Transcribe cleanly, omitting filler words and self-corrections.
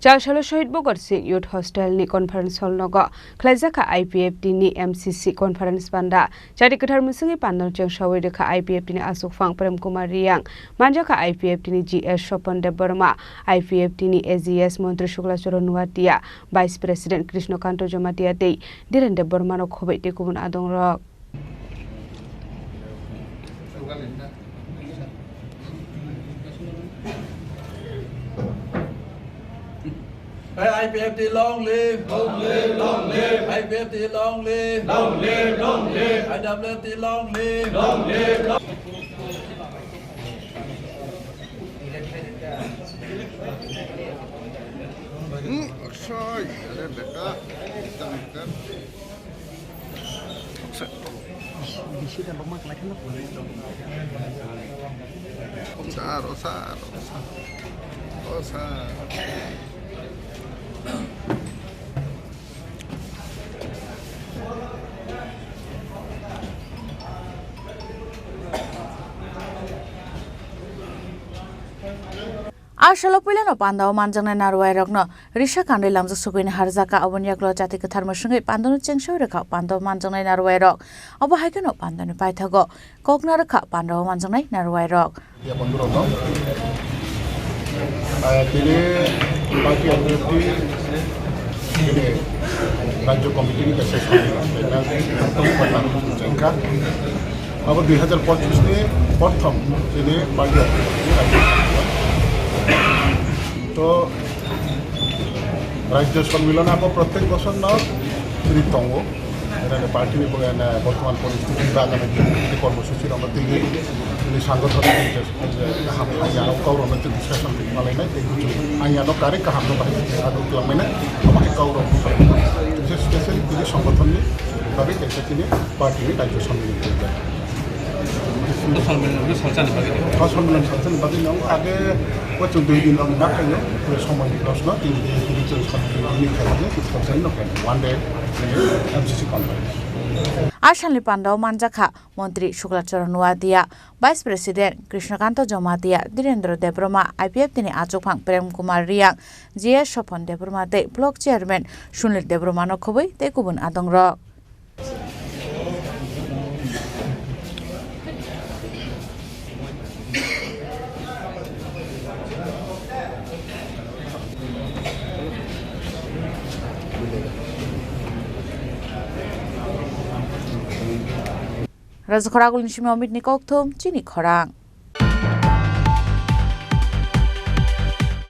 Chashalo Saheed Bhagat Singh Youth Hostelni Conference Hall Nogo Khlaijakha IPFT ni MCC Conference Panda Jadi Kathar Musungi Panda Jeng Shawai Dekha IPFT ni Asuk Fang Prem Kumar Riang Manjaka IPFT ni GS Shopan De Burma IPFT ni AGS Montri Shuklachoro Nuatia Vice President Krishna Kanto Jomatia Dei Diren De Burma no Khobet De Kubun Adong Rock IPFT long live, long live, long live. IPFT long live, long live, long live. IPFT long live, long live, long live. Ashalo Pilano Panda Manjang and Narway Rogno, Risha Kandi Lamza Sukin Harzaka, Awanyaklo Jatika Thermosungi, Pando Chengshurika, Pando Manjang and Narway Rock, Obahakano Pandani Paitago, Kognaraka, Pando Manjang, Narway Rock. राज्य committee की कैसे अब 2025 में प्रथम party तो राज्य सम्मेलन अब प्रत्येक वर्ष नृत्यों पार्टी बर्तमान परिस्थिति कर्मसूची सांगठनिक कौरव डिस्कसन आइनो कार्य कहाँ कौरव स्पेशली संगठन कैसे पार्टी राज्य सम्मेलन सम्मेलन संचालन आगे 2 दिन समय प्रश्न 1 day MCC conference. Ashanli Panda Manjaka, Montri Shuklachoro Nuatia, Vice President Krishna Kanto Jomatia, Direndra De Burma, IPFT ni Achupang Prem Kumar Riang, GS Shopan De Burma De Block Chairman, Shunil De Burma no Khoboi, De Kubun Adong Rock. Khorang Chini Khorang.